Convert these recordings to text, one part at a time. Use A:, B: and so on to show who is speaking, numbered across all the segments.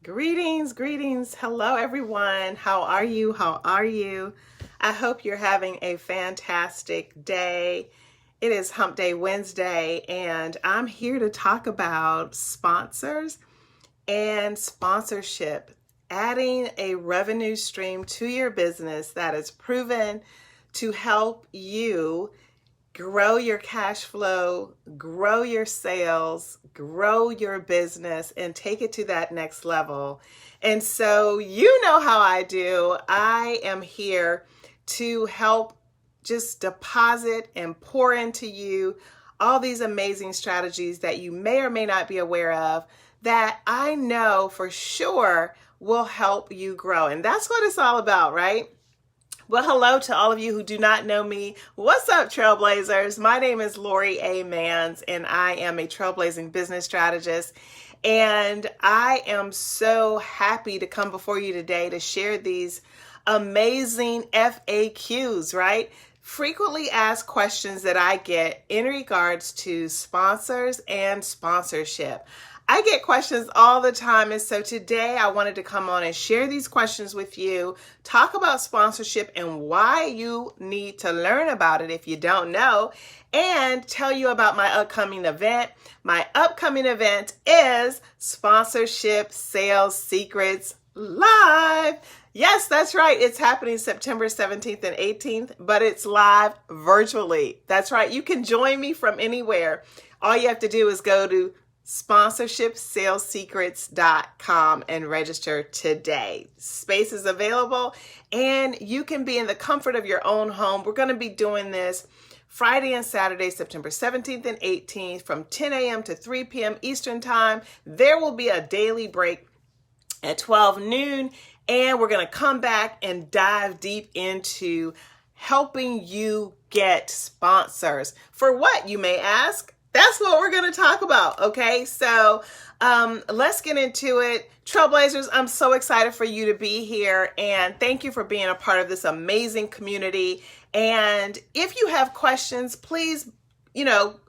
A: Greetings, greetings. Hello, everyone. How are you? How are you? I hope you're having a fantastic day. It is Hump Day Wednesday, and I'm here to talk about sponsors and sponsorship, adding a revenue stream to your business that is proven to help you grow your cash flow, grow your sales, grow your business, and take it to that next level. And so, you know how I do. I am here to help just deposit and pour into you all these amazing strategies that you may or may not be aware of that I know for sure will help you grow. And that's what it's all about, right? Well, hello to all of you who do not know me. What's up, Trailblazers? My name is Lori A. Mans, and I am a trailblazing business strategist. And I am so happy to come before you today to share these amazing FAQs, right? Frequently asked questions that I get in regards to sponsors and sponsorship. I get questions all the time, and so today I wanted to come on and share these questions with you, talk about sponsorship and why you need to learn about it if you don't know, and tell you about my upcoming event. My upcoming event is Sponsorship Sales Secrets Live. Yes, that's right. It's happening September 17th and 18th, but it's live virtually. That's right. You can join me from anywhere. All you have to do is go to sponsorshipsalesecrets.com and register today. Space is available and you can be in the comfort of your own home. We're going to be doing this Friday and Saturday, September 17th and 18th from 10 a.m. to 3 p.m. Eastern Time. There will be a daily break at 12 noon, and we're going to come back and dive deep into helping you get sponsors. For what, you may ask? That's what we're going to talk about, okay? So let's get into it. Trailblazers, I'm so excited for you to be here, and thank you for being a part of this amazing community. And if you have questions, please,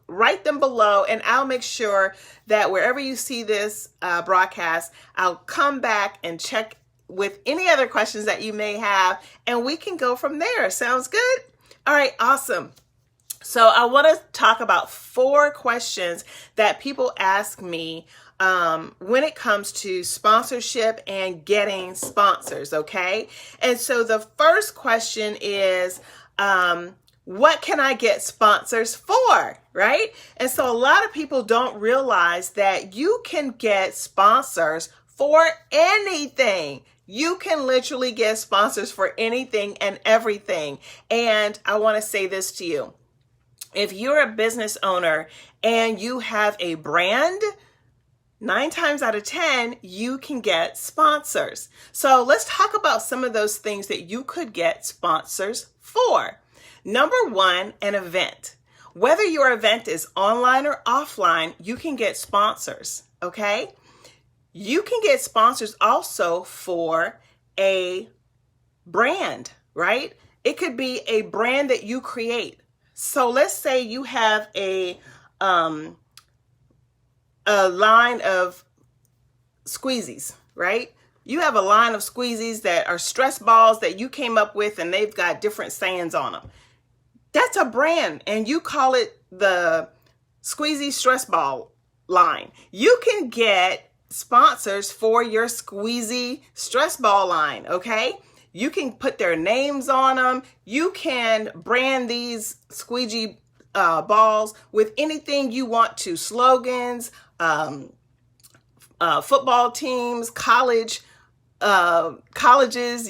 A: write them below, and I'll make sure that wherever you see this broadcast, I'll come back and check with any other questions that you may have, and we can go from there. Sounds good? All right, awesome. So I want to talk about 4 questions that people ask me when it comes to sponsorship and getting sponsors, okay? And so the first question is, what can I get sponsors for, right? And so a lot of people don't realize that you can get sponsors for anything. You can literally get sponsors for anything and everything. And I want to say this to you. If you're a business owner and you have a brand, 9 times out of 10, you can get sponsors. So let's talk about some of those things that you could get sponsors for. Number 1, an event. Whether your event is online or offline, you can get sponsors, okay? You can get sponsors also for a brand, right? It could be a brand that you create. So let's say you have a line of squeezies, right? You have a line of squeezies that are stress balls that you came up with, and they've got different sayings on them. That's a brand, and you call it the Squeezy Stress Ball line. You can get sponsors for your Squeezy Stress Ball line, okay? You can put their names on them. You can brand these squeegee balls with anything you want to. Slogans, football teams, colleges,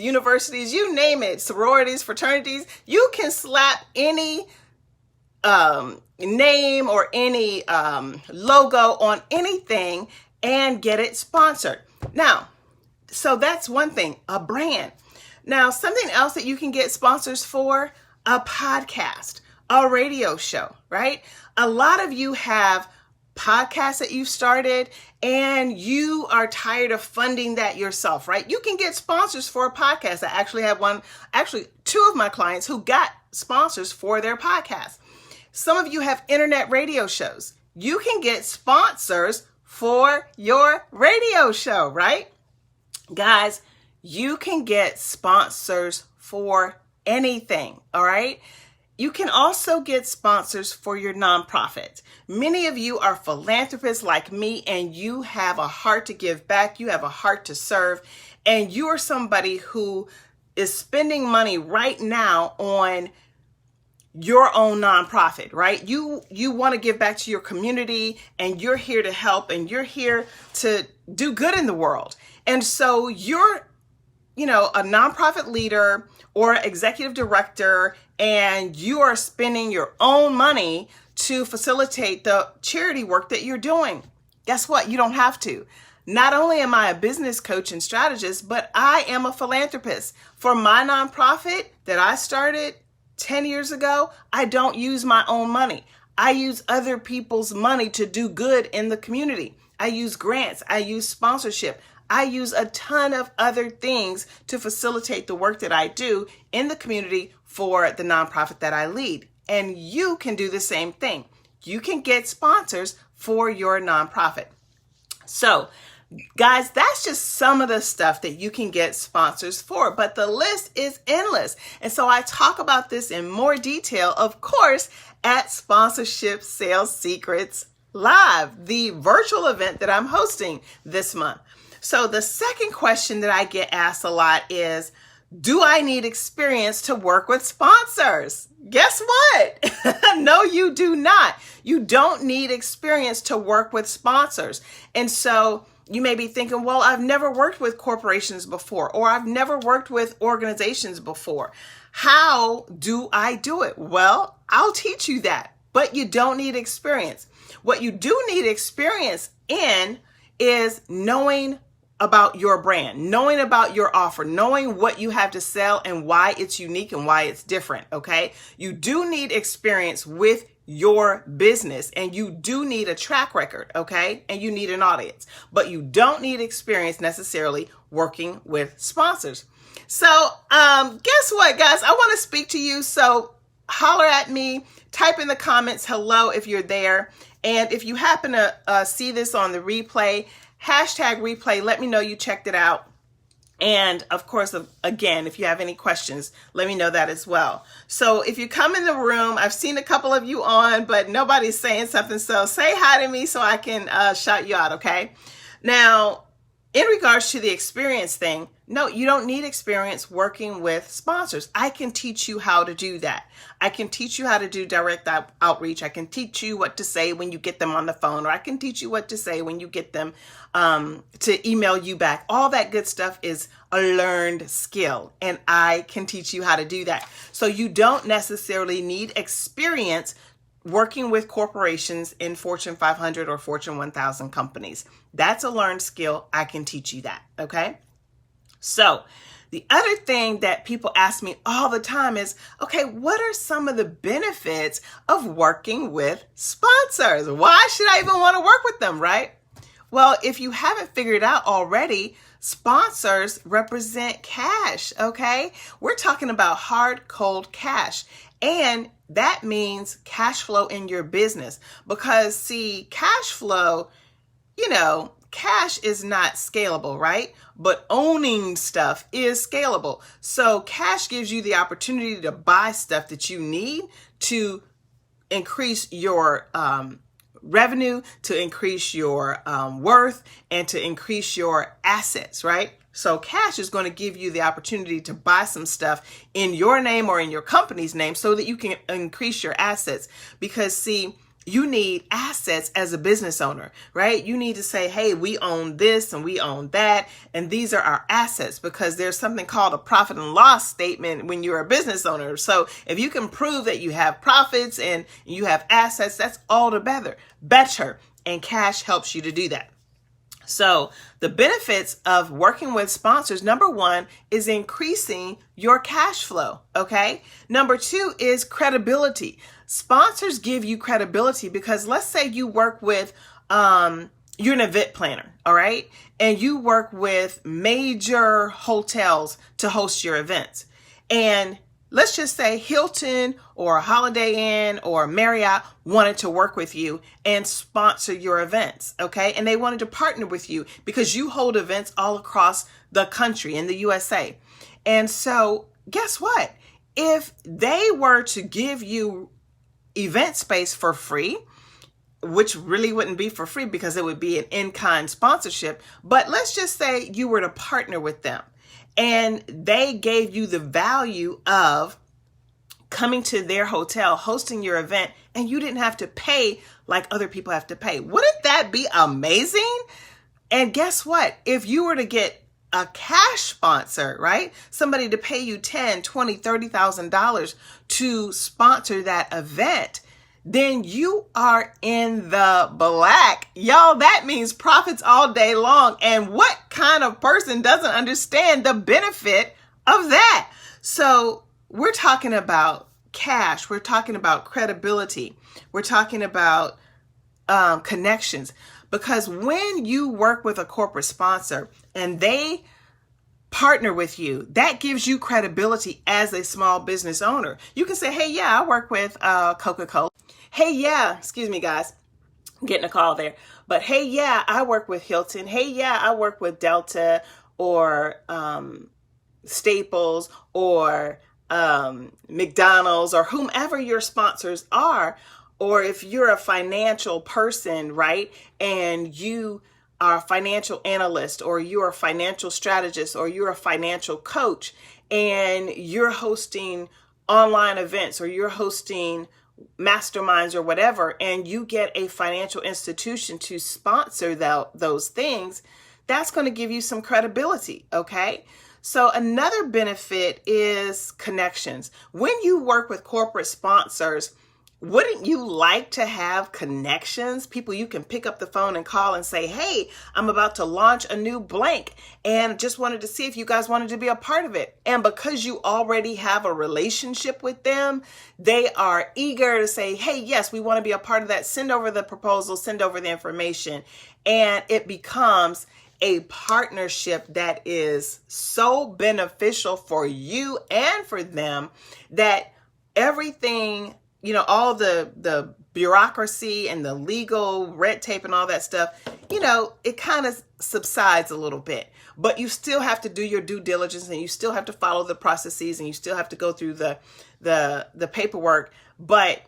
A: universities, you name it, sororities, fraternities. You can slap any name or any logo on anything and get it sponsored. Now, so that's one thing, a brand. Now, something else that you can get sponsors for, a podcast, a radio show, right? A lot of you have podcasts that you've started and you are tired of funding that yourself, right? You can get sponsors for a podcast. I actually have 2 of my clients who got sponsors for their podcast. Some of you have internet radio shows. You can get sponsors for your radio show, right? Guys, you can get sponsors for anything, all right? You can also get sponsors for your nonprofit. Many of you are philanthropists like me, and you have a heart to give back. You have a heart to serve, and you are somebody who is spending money right now on your own nonprofit, right? You want to give back to your community, and you're here to help, and you're here to do good in the world. And so you're, a nonprofit leader or executive director, and you are spending your own money to facilitate the charity work that you're doing. Guess what? You don't have to. Not only am I a business coach and strategist, but I am a philanthropist. For my nonprofit that I started 10 years ago, I don't use my own money. I use other people's money to do good in the community. I use grants. I use sponsorship. I use a ton of other things to facilitate the work that I do in the community for the nonprofit that I lead. And you can do the same thing. You can get sponsors for your nonprofit. So, guys, that's just some of the stuff that you can get sponsors for, but the list is endless. And so I talk about this in more detail, of course, at Sponsorship Sales Secrets Live, the virtual event that I'm hosting this month. So the second question that I get asked a lot is, do I need experience to work with sponsors? Guess what? No, you do not. You don't need experience to work with sponsors. And so you may be thinking, well, I've never worked with corporations before, or I've never worked with organizations before. How do I do it? Well, I'll teach you that, but you don't need experience. What you do need experience in is knowing about your brand, knowing about your offer, knowing what you have to sell and why it's unique and why it's different, okay? You do need experience with your business, and you do need a track record, okay? And you need an audience, but you don't need experience necessarily working with sponsors. So guess what, guys? I want to speak to you, so holler at me, type in the comments hello if you're there, and if you happen to see this on the replay, #replay, let me know you checked it out. And of course, again, if you have any questions, let me know that as well. So if you come in the room, I've seen a couple of you on, but nobody's saying something. So say hi to me so I can shout you out, okay? Now, in regards to the experience thing, no, you don't need experience working with sponsors. I can teach you how to do that. I can teach you how to do direct outreach. I can teach you what to say when you get them on the phone, or I can teach you what to say when you get them to email you back. All that good stuff is a learned skill, and I can teach you how to do that. So you don't necessarily need experience working with corporations in Fortune 500 or Fortune 1000 companies. That's a learned skill. I can teach you that, okay? So the other thing that people ask me all the time is, okay, what are some of the benefits of working with sponsors? Why should I even want to work with them, right? Well, if you haven't figured out already, sponsors represent cash, okay? We're talking about hard, cold cash. And that means cash flow in your business, because see, cash flow, cash is not scalable, right? But owning stuff is scalable. So cash gives you the opportunity to buy stuff that you need to increase your revenue, to increase your worth, and to increase your assets, right? So cash is going to give you the opportunity to buy some stuff in your name or in your company's name so that you can increase your assets. Because see, you need assets as a business owner, right? You need to say, hey, we own this and we own that, and these are our assets, because there's something called a profit and loss statement when you're a business owner. So if you can prove that you have profits and you have assets, that's all the better, and cash helps you to do that. So the benefits of working with sponsors, number one, is increasing your cash flow, okay? Number two is credibility. Sponsors give you credibility because let's say you work with, you're an event planner, all right? And you work with major hotels to host your events. And let's just say Hilton or Holiday Inn or Marriott wanted to work with you and sponsor your events, okay? And they wanted to partner with you because you hold events all across the country in the USA. And so guess what? If they were to give you event space for free, which really wouldn't be for free because it would be an in-kind sponsorship, but let's just say you were to partner with them and they gave you the value of coming to their hotel, hosting your event, and you didn't have to pay like other people have to pay. Wouldn't that be amazing? And guess what? If you were to get a cash sponsor, right? Somebody to pay you $10,000, $20,000, $30,000 to sponsor that event, then you are in the black. Y'all, that means profits all day long. And what kind of person doesn't understand the benefit of that? So we're talking about cash. We're talking about credibility. We're talking about connections. Because when you work with a corporate sponsor and they partner with you, that gives you credibility as a small business owner. You can say, hey, yeah, I work with Coca-Cola. Hey, yeah, excuse me, guys, I'm getting a call there. But hey, yeah, I work with Hilton. Hey, yeah, I work with Delta or Staples or McDonald's or whomever your sponsors are. Or if you're a financial person, right, and you are a financial analyst or you're a financial strategist or you're a financial coach and you're hosting online events or you're hosting masterminds or whatever, and you get a financial institution to sponsor those things, that's going to give you some credibility, okay? So another benefit is connections. When you work with corporate sponsors, wouldn't you like to have connections? People you can pick up the phone and call and say, hey, I'm about to launch a new blank and just wanted to see if you guys wanted to be a part of it. And because you already have a relationship with them, they are eager to say, hey, yes, we want to be a part of that. Send over the proposal, send over the information. And it becomes a partnership that is so beneficial for you and for them that everything, you know, all the bureaucracy and the legal red tape and all that stuff, you know, it kind of subsides a little bit, but you still have to do your due diligence and you still have to follow the processes and you still have to go through the paperwork, but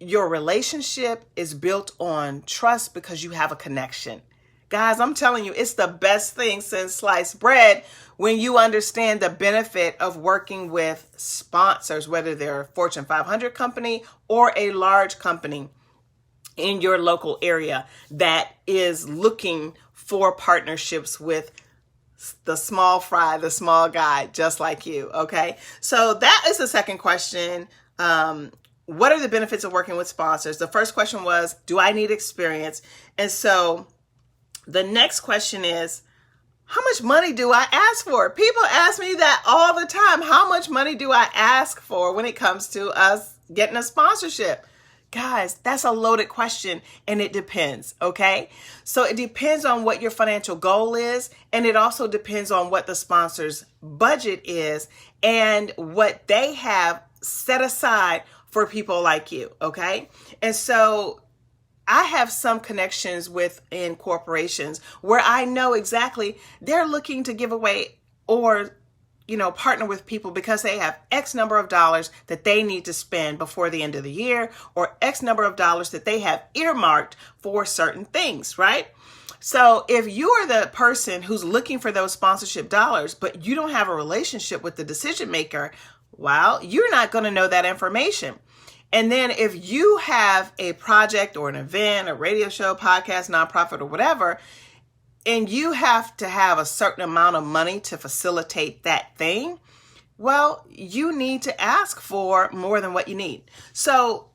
A: your relationship is built on trust because you have a connection. Guys, I'm telling you, it's the best thing since sliced bread when you understand the benefit of working with sponsors, whether they're a Fortune 500 company or a large company in your local area that is looking for partnerships with the small fry, the small guy, just like you, okay? So that is the second question. What are the benefits of working with sponsors? The first question was, do I need experience? And so the next question is, how much money do I ask for? People ask me that all the time. How much money do I ask for when it comes to us getting a sponsorship? Guys, that's a loaded question and it depends, okay? So it depends on what your financial goal is, and it also depends on what the sponsor's budget is and what they have set aside for people like you, okay? And so I have some connections within corporations where I know exactly they're looking to give away or, you know, partner with people because they have X number of dollars that they need to spend before the end of the year or X number of dollars that they have earmarked for certain things, right? So if you are the person who's looking for those sponsorship dollars, but you don't have a relationship with the decision maker, well, you're not going to know that information. And then if you have a project or an event, a radio show, podcast, nonprofit, or whatever, and you have to have a certain amount of money to facilitate that thing, well, you need to ask for more than what you need. So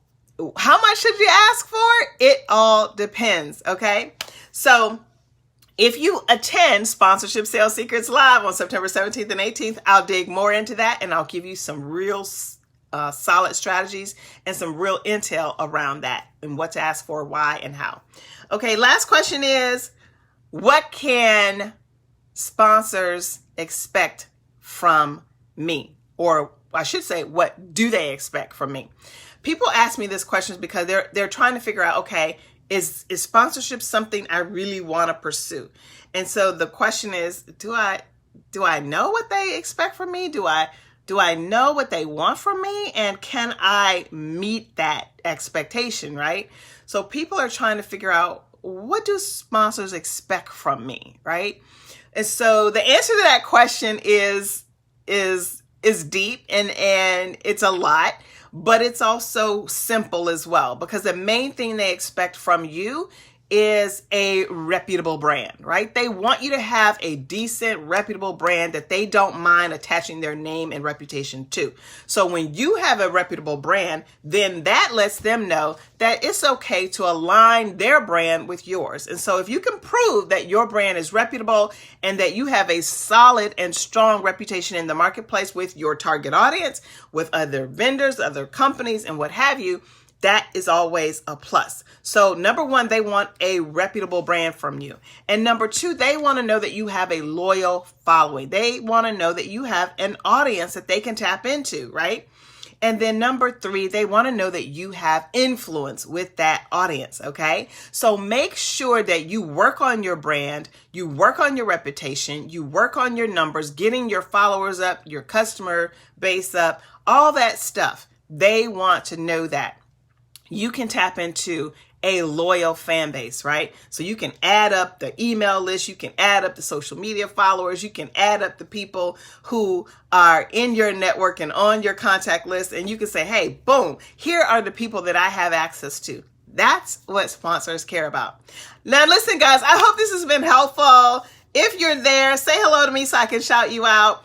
A: how much should you ask for? It all depends, okay? So if you attend Sponsorship Sales Secrets Live on September 17th and 18th, I'll dig more into that and I'll give you some real solid strategies and some real intel around that and what to ask for, why, and how. Okay, last question is, what can sponsors expect from me? Or I should say, what do they expect from me? People ask me this question because they're trying to figure out, okay, is sponsorship something I really want to pursue? And so the question is, do I know what they expect from me? Do I know what they want from me? And can I meet that expectation, right? So people are trying to figure out, what do sponsors expect from me, right? And so the answer to that question is deep and it's a lot, but it's also simple as well, because the main thing they expect from you is a reputable brand, right? They want you to have a decent, reputable brand that they don't mind attaching their name and reputation to. So when you have a reputable brand, then that lets them know that it's okay to align their brand with yours. And so if you can prove that your brand is reputable and that you have a solid and strong reputation in the marketplace with your target audience, with other vendors, other companies, and what have you, that is always a plus. So number one, they want a reputable brand from you. And number two, they want to know that you have a loyal following. They want to know that you have an audience that they can tap into, right? And then number three, they want to know that you have influence with that audience, okay? So make sure that you work on your brand, you work on your reputation, you work on your numbers, getting your followers up, your customer base up, all that stuff. They want to know that. You can tap into a loyal fan base, right? So you can add up the email list, you can add up the social media followers, you can add up the people who are in your network and on your contact list, and you can say, hey, boom, here are the people that I have access to. That's what sponsors care about. Now, listen, guys, I hope this has been helpful. If you're there, say hello to me so I can shout you out.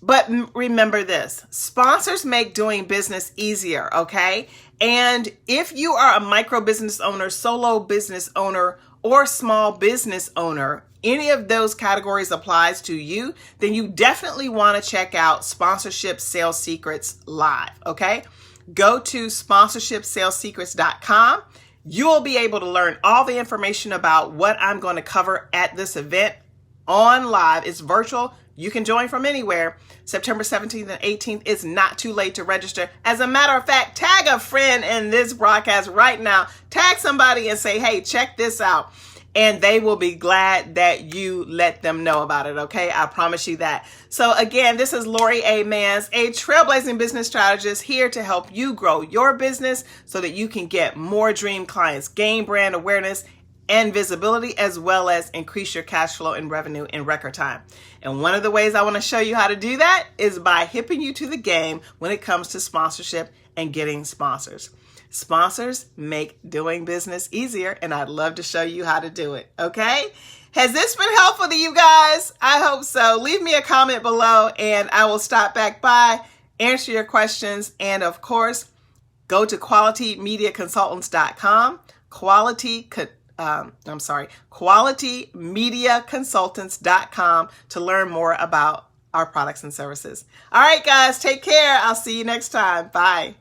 A: But remember this, sponsors make doing business easier, okay? And if you are a micro business owner, solo business owner, or small business owner, any of those categories applies to you, then you definitely want to check out Sponsorship Sales Secrets Live, okay? Go to sponsorshipsalessecrets.com. You'll be able to learn all the information about what I'm going to cover at this event on live. It's virtual. You can join from anywhere. September 17th and 18th. It's not too late to register. As a matter of fact, tag a friend in this broadcast right now. Tag somebody and say, hey, check this out. And they will be glad that you let them know about it, okay? I promise you that. So again, this is Lori A. Mans, a trailblazing business strategist, here to help you grow your business so that you can get more dream clients, gain brand awareness and visibility, as well as increase your cash flow and revenue in record time. And one of the ways I want to show you how to do that is by hipping you to the game when it comes to sponsorship and getting sponsors. Sponsors make doing business easier, and I'd love to show you how to do it, okay? Has this been helpful to you guys? I hope so. Leave me a comment below, and I will stop back by, answer your questions, and of course, go to qualitymediaconsultants.com, qualitymediaconsultants.com to learn more about our products and services. All right, guys, take care. I'll see you next time. Bye.